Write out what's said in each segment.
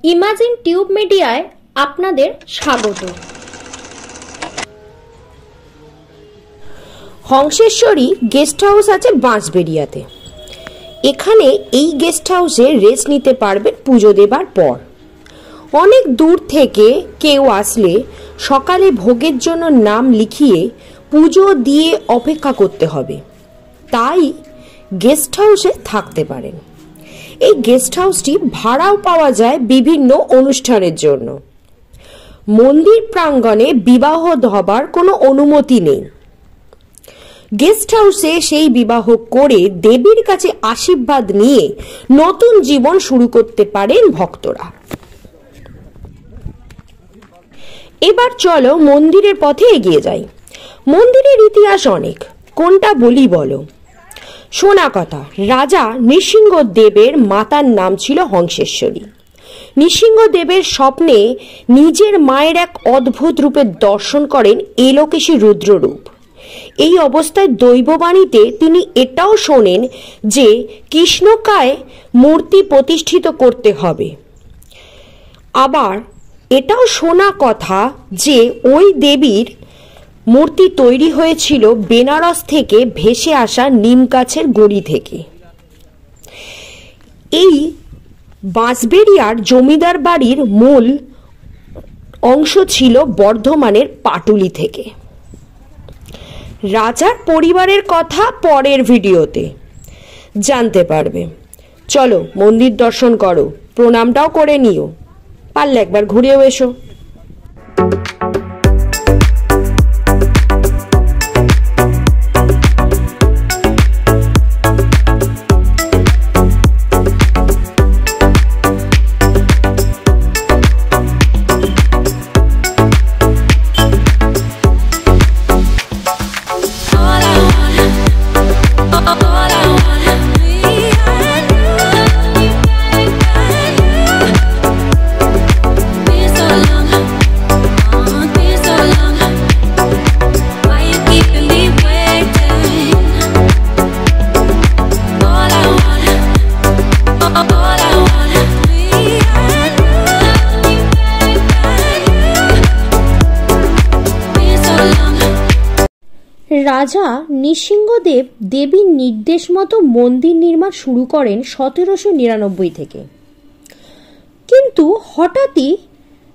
Imagine tube মিডিয়ায় আপনাদের স্বাগত। হংসেশ্বরী গেস্ট হাউস আছে বাঁশবেড়িয়াতে। এখানে এই গেস্ট হাউসে রেস্ট নিতে পারবেন পুজো দেবার পর। অনেক দূর থেকে কেউ আসলে সকালে ভোগের জন্য নাম লিখিয়ে পুজো দিয়ে অপেক্ষা করতে হবে, তাই গেস্ট হাউসে থাকতে পারেন। এই গেস্ট হাউসটি ভাড়াও পাওয়া যায় বিভিন্ন অনুষ্ঠানের জন্য। মন্দির প্রাঙ্গণে বিবাহ হবার কোনো অনুমতি নেই। গেস্ট হাউসে সেই বিবাহ করে দেবীর কাছে আশীর্বাদ নিয়ে নতুন জীবন শুরু করতে পারেন ভক্তরা। এবার চলো মন্দিরের পথে এগিয়ে যাই। মন্দিরের ইতিহাস অনেক, কোনটা বলি বলো? শোনা কথা, রাজা নৃসিংহদেবের মাতার নাম ছিল হংসেশ্বরী। নৃসিংহদেবের স্বপ্নে নিজের মায়ের এক অদ্ভুত রূপের দর্শন করেন এলোকেশী রুদ্ররূপ। এই অবস্থায় দৈববাণীতে তিনি এটাও শোনেন যে কৃষ্ণকায় মূর্তি প্রতিষ্ঠিত করতে হবে। আবার এটাও শোনা কথা যে ওই দেবীর মূর্তি তৈরি হয়েছিল বেনারস থেকে ভেসে আসা নিম গাছের গুঁড়ি থেকে। এই বাঁশবেড়িয়ার জমিদার বাড়ির মূল অংশ ছিল বর্ধমানের পাটুলি থেকে। রাজার পরিবারের কথা পরের ভিডিওতে জানতে পারবে। চলো মন্দির দর্শন করো, প্রণামটাও করে নিও, পারলে একবার ঘুরেও এসো। রাজা নৃসিংহদেব দেবীর নির্দেশ মতো মন্দির নির্মাণ শুরু করেন 1799 থেকে। কিন্তু হঠাৎই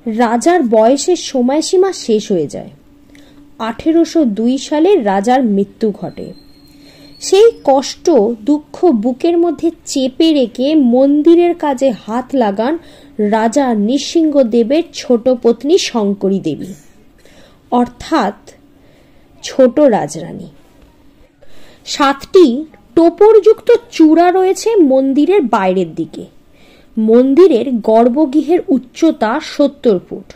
রাজার বয়সের সময়সীমা শেষ হয়ে যায়। 1802 সালে রাজার মৃত্যু ঘটে। সেই কষ্ট দুঃখ বুকের মধ্যে চেপে রেখে মন্দিরের কাজে হাত লাগান রাজা নৃসিংহদেবের ছোট পত্নী শঙ্করী দেবী, অর্থাৎ ছোট রাজরানী। 7টি টোপরযুক্ত চূড়া রয়েছে মন্দিরের বাইরের দিকে। মন্দিরের গর্ভগৃহের উচ্চতা 70 ফুট।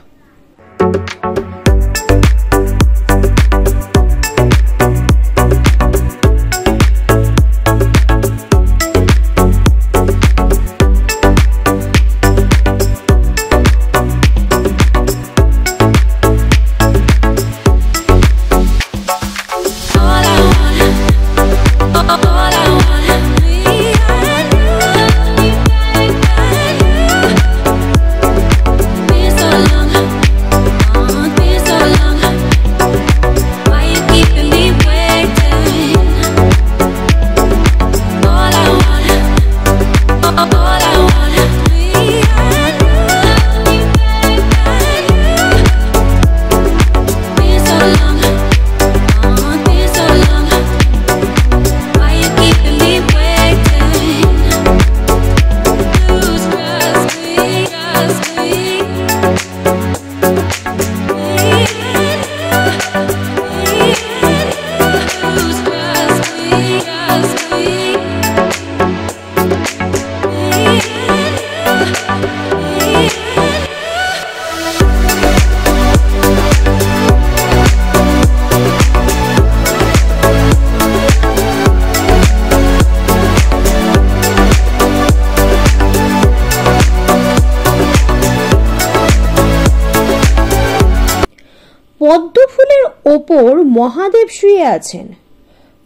পদ্মফুলের ওপর মহাদেব শুয়ে আছেন।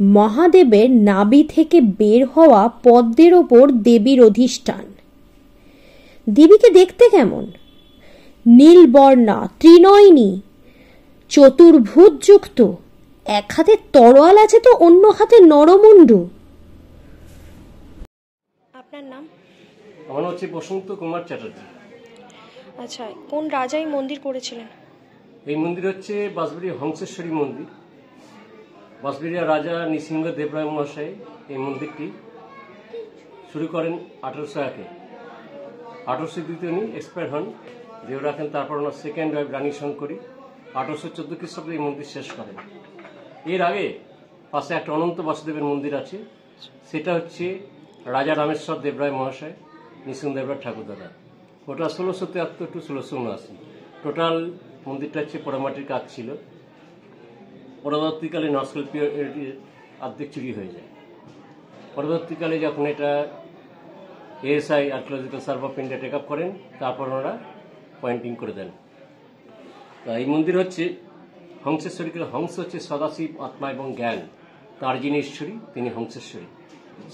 মহাদেবের নাভি থেকে বের হওয়া পদ্মের ওপর দেবীর অধিষ্ঠান। দেবীকে দেখতে কেমন? নীলবর্ণা, ত্রিনয়নী, চতুর্ভুজযুক্ত, এক হাতে তরোয়াল আছে তো অন্য হাতে নরমুণ্ডু। আপনার নাম? আমার হচ্ছে বসন্ত কুমার চ্যাটার্জি। আচ্ছা, কোন রাজা এই মন্দির করেছিলেন? এই মন্দির হচ্ছে বাঁশবেড়িয়া হংসেশ্বরী মন্দির। বাঁশবেড়িয়া রাজা নৃসিংহ দেবরায় মহাশয় এই মন্দিরটি শুরু করেন 1801-এ। 1802-তে উনি এক্সপায়ার হন, দেহ রাখেন। তারপর ওনার সেকেন্ড ওয়াইফ রানী শঙ্করী 1814 খ্রিস্টাব্দে এই মন্দির শেষ করেন। এর আগে পাশে একটা অনন্ত বাসুদেবের মন্দির আছে, সেটা হচ্ছে রাজা রামেশ্বর দেবরায় মহাশয়, নৃসিংহ দেবরায় ঠাকুরদাদা। ওটা 1673 টু 1679। টোটাল মন্দিরটা হচ্ছে পোড়ামাটির কাজ ছিল। পরবর্তীকালে নস্কল্পীয় অর্ধেক চুরি হয়ে যায়। পরবর্তীকালে যখন এটা ASI archaeological survey of India take up করেন, তারপর ওনারা পয়েন্টিং করে দেন। তা এই মন্দির হচ্ছে হংসেশ্বরীকে, হংস হচ্ছে সদাশিব, আত্মা এবং জ্ঞান, তার যিনি ঈশ্বরী তিনি হংসেশ্বরী।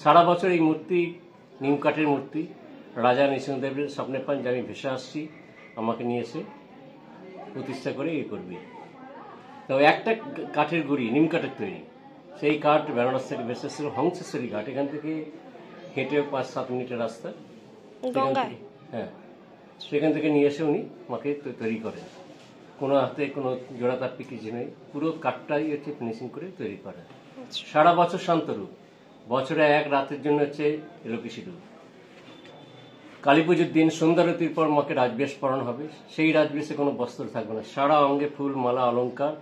সারা বছর এই মূর্তি, নিম কাঠের মূর্তি, রাজা নৃসিংহদেবের স্বপ্নে পান যে আমি ভেসে আসছি, আমাকে নিয়ে এসে প্রতিষ্ঠা করে এ করবি। তো একটা কাঠের গুড়ি, নিম কাঠের তৈরি, সেই কাঠ বেনারস থেকে ভেসে এসেছিল হংসেশ্বরী ঘাট। এখান থেকে হেঁটে 5-7 মিনিটের রাস্তা। হ্যাঁ, সেখান থেকে নিয়ে এসে উনি মাকে তৈরি করেন। কোনো হাতে কোনো জোড়া তাপ্পি কিছু নেই, পুরো কাঠটাই হচ্ছে ফিনিশিং করে তৈরি করেন। সারা বছর শান্তরূপ, বছরে এক রাতের জন্য হচ্ছে এলোকিসি রূপ। কালী পুজোর দিন সন্ধ্যারতির পর মাকে রাজবেশ পরানো হবে। সেই রাজবেশে কোনো বস্ত্র থাকবে না, সারা অঙ্গে ফুল, মালা, অলঙ্কার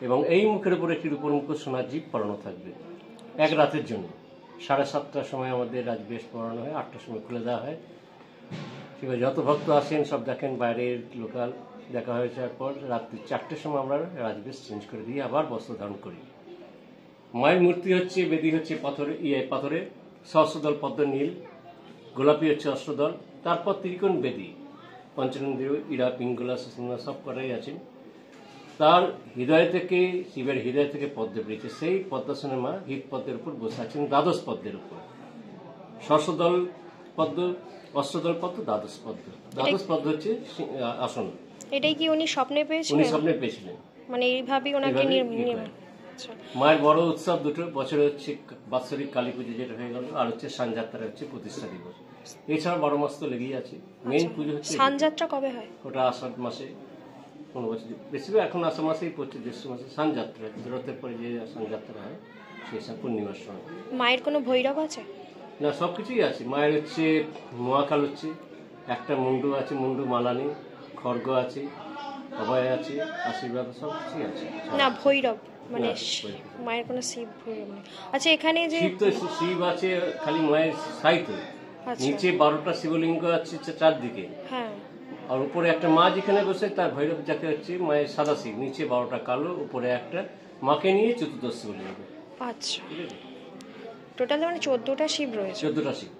এবং এই মুখের উপর একটি রূপোর মুখ, সোনার জিভ পরানো থাকবে এক রাতের জন্য। 7:30টার সময় আমাদের রাজবেশ পরানো হয়, 8টার সময় খুলে দেওয়া হয়। ঠিক আছে, যত ভক্ত আসেন সব দেখেন, বাইরের লোকাল দেখা হয়ে যাওয়ার পর রাত্রি 4টের সময় আমরা রাজবেশ চেঞ্জ করে দিয়ে আবার বস্ত্র ধারণ করি। মায়ের মূর্তি হচ্ছে, বেদি হচ্ছে পাথরের, সহস্রদল পদ্ম নীল, গোলাপি হচ্ছে অষ্টদল, তারপর ত্রিকোণ বেদি, পঞ্চনন্দির ইরা, পিঙ্গলা, সুসুমনা সব কটাই আছেন। তার হৃদয় থেকে, শিবের হৃদয় থেকে পদ্ম বেরিয়েছে, সেই পদ্মাসনে মা হৃদ পদ্মের উপর বসে আছেন, দ্বাদশ পদ্মের উপর। সহস্রদল পদ্ম, অষ্টদল পদ্ম, দ্বাদশ পদ্ম। দ্বাদশ পদ্ম হচ্ছে আসন। এটাই কি উনি স্বপ্নে পেয়েছিলেন? উনি স্বপ্নে পেয়েছিলেন, মানে এইভাবেই ওনাকে মায়ের বড় উৎসব দুটো বছরে হচ্ছে বাৎসরিক কালী পুজো যেটা হয়ে গেল, আর হচ্ছে সানযাত্রা হচ্ছে প্রতিষ্ঠা দিবস। এছাড়া 12 মাস তো লেগেই আছে। মেইন পুজো হচ্ছে সানযাত্রা কবে হয়? ওটা আষাঢ় মাসে, কোনো বছর বেশিরভাগ এখন আষাঢ় মাসেই পড়ছে, জ্যৈষ্ঠ মাসে সানযাত্রা, রথের পরে যে সানযাত্রা হয় সেই সব পূর্ণিমার সময়। মায়ের কোনো ভৈরব আছে? না, সবকিছুই আছে। মায়ের হচ্ছে মহাকাল হচ্ছে, একটা মুন্ডু আছে, মুন্ডু মালানি, খড়গ আছে, অভয় আছে, আশীর্বাদ, সব কিছুই আছে। না, ভৈরব মানে মায়ের কোনো শিব ভৈরব নেই। আচ্ছা, এখানে যে শিব, তো শিব আছে খালি মায়ের সাইতে, নিচে 12টা শিবলিঙ্গ আছে চারদিকে। হ্যাঁ, আর উপরে একটা মা যেখানে বসে তার ভৈরব যাকে হচ্ছে মায়ের সাদা শিব, নিচে 12টা কালো, উপরে একটা, মাকে নিয়ে 14 শিবলিঙ্গ। আচ্ছা, টোটাল মানে 14টা শিব রয়েছে। 14টা শিব।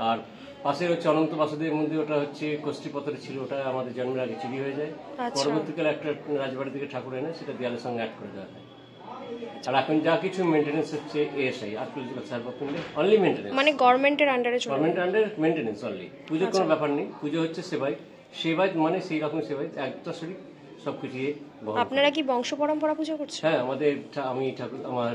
আর পাশে হচ্ছে অনন্ত বাসুদেব মন্দির, ওটা হচ্ছে কষ্টিপত্রে ছিল, ওটা আমাদের জন্মের আগে চুরি হয়ে যায়। পরবর্তীকালে একটা রাজবাড়ি থেকে ঠাকুর এনে সেটা দেয়ালের সঙ্গে অ্যাড করে দেওয়া হয়। আর এখন যা কিছু মেইনটেনেন্স হচ্ছে ASI, archaeological survey of India, only maintenance, মানে গভর্নমেন্টের আন্ডারে চলে। Government under maintenance only. পুজোর কোনো ব্যাপার নেই, পুজো হচ্ছে সেবাই মানে সেই রকম সেবাই, একটা শরীর সবকিছু। আপনারা কি বংশ পরম্পরা পুজো করছেন? হ্যাঁ, আমাদের আমি ঠাকুর, আমার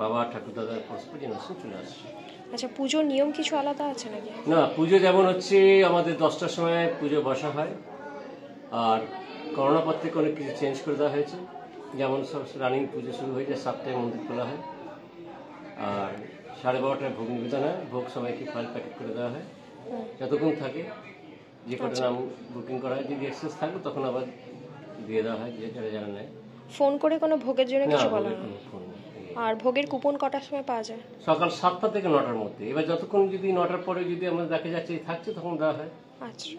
বাবা ঠাকুর দাদার পরস্পর জেনারেশন চলে আসছে। আচ্ছা, পুজোর নিয়ম কিছু আলাদা আছে নাকি? না, পুজো যেমন হচ্ছে আমাদের 10টার সময় পুজো বসা হয়, আর করোনা পর থেকে অনেক কিছু চেঞ্জ করে দেওয়া হয়েছে। যেমন সব রানিং পুজো শুরু হয়ে যায়, 7টায় মন্দির খোলা হয়, আর 12:30টায় ভোগ নিবেদন হয়, ভোগ সবাইকে ফাইল প্যাকেট করে দেওয়া হয়। যতক্ষণ থাকে, যে কটা নাম বুকিং করা হয়, যদি এক্সেস থাকে তখন আবার দিয়ে দেওয়া হয়, যে যারা নেয়। ফোন করে কোনো ভোগের জন্য কিছু বলা হয়? আর ভোগের কুপন কটার সময় পাওয়া যায়? সকাল 7টা থেকে 9টার মধ্যে। এবার যতক্ষণ যদি 9টার পরে যদি আমরা দেখা যাচ্ছে থাকছে তখন দেওয়া হয়। আচ্ছা,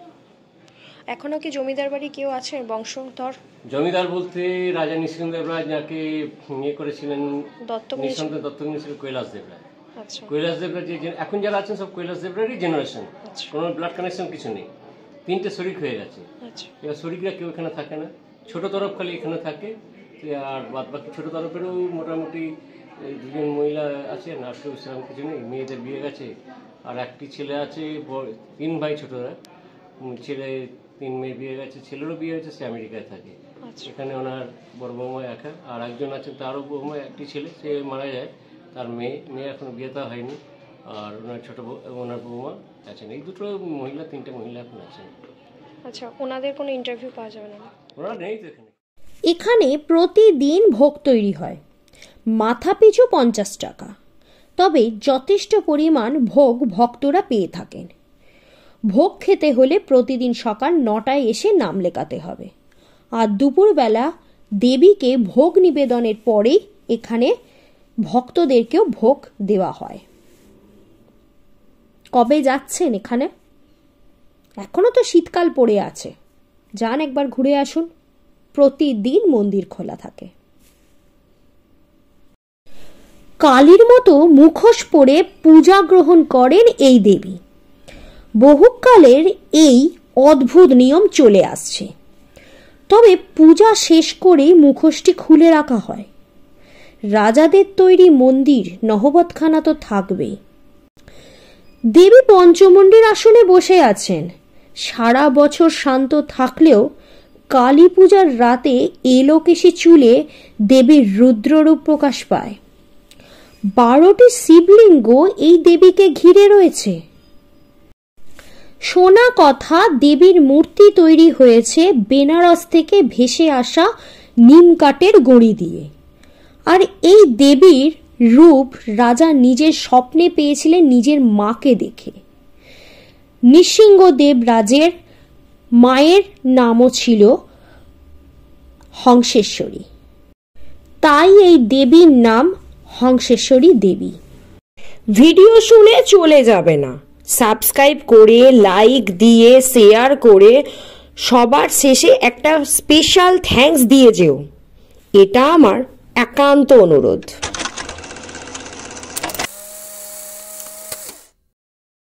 এখনো কি জমিদার বাড়ি কেউ আছে বংশধর? জমিদার বলতে রাজা নৃসিংহ দেবরায় যাকে ইয়ে করেছিলেন, দত্তক নিয়েছিলেন কৈলাস দেবরায়। আচ্ছা, কৈলাস দেবরায় যে এখন যারা আছেন সব কৈলাস দেবরায়েরই জেনারেশন, কোনো ব্লাড কানেকশন কিছু নেই। 3টে শরিক হয়ে গেছে। এবার শরিকরা কেউ এখানে থাকে না, ছোট তরফ খালি এখানে থাকে, আর বাদ বাকি ছোট তরফেরও মোটামুটি 2জন মহিলা আছেন, আর কেউ সেরকম কিছু নেই। মেয়েদের বিয়ে গেছে, আর একটি ছেলে আছে, 3 ভাই ছোটরা, ছেলে 3 মেয়ে বিয়ে গেছে, ছেলেরও বিয়ে হয়েছে, সে আমেরিকায় থাকে। এখানে ওনার বড় বৌমা একা, আর একজন আছেন তারও বৌমা, একটি ছেলে, সে মারা যায়, তার মেয়ে এখনো বিয়ে তো হয়নি, আর ওনার ওনার বৌমা আছেন। এই দুটো মহিলা, 3টে মহিলা এখন আছেন। আচ্ছা, ওনাদের কোনো ইন্টারভিউ পাওয়া যাবে না? ওনারা নেই তো এখানে। এখানে প্রতিদিন ভোগ তৈরি হয়, মাথা পিছু 50 টাকা। তবে যথেষ্ট পরিমাণ ভোগ ভক্তরা পেয়ে থাকেন। ভোগ খেতে হলে প্রতিদিন সকাল 9টায় এসে নাম লেখাতে হবে, আর দুপুরবেলা দেবীকে ভোগ নিবেদনের পরেই এখানে ভক্তদেরকেও ভোগ দেওয়া হয়। কবে যাচ্ছেন এখানে? এখনো তো শীতকাল পড়ে আছে, যান একবার ঘুরে আসুন। প্রতিদিন মন্দির খোলা থাকে। কালীর মতো মুখোশ পরে পূজা গ্রহণ করেন এই দেবী। বহুকালের এই অদ্ভুত নিয়ম চলে আসছে। তবে পূজা শেষ করেই মুখোশটি খুলে রাখা হয়। রাজাদের তৈরি মন্দির নহবতখানা তো থাকবেই। দেবী পঞ্চমুণ্ডীর আসনে বসে আছেন। সারা বছর শান্ত থাকলেও কালী পূজার রাতে এলোকেশি চুলে দেবীর রুদ্ররূপ প্রকাশ পায়। 12টি শিবলিঙ্গ এই দেবীকে ঘিরে রয়েছে। শোনা কথা, দেবীর মূর্তি তৈরি হয়েছে বেনারস থেকে ভেসে আসা নিম কাঠের গুঁড়ি দিয়ে। আর এই দেবীর রূপ রাজা নিজের স্বপ্নে পেয়েছিলেন নিজের মাকে দেখে। নৃসিংহদেব রাজের মায়ের নামও ছিল হংসেশ্বরী, তাই এই দেবীর নাম হংসেশ্বরী দেবী। ভিডিও শুনে চলে যাবে না, সাবস্ক্রাইব করে, লাইক দিয়ে, শেয়ার করে সবার শেষে একটা স্পেশাল থ্যাঙ্কস দিয়ে যেও, এটা আমার একান্ত অনুরোধ।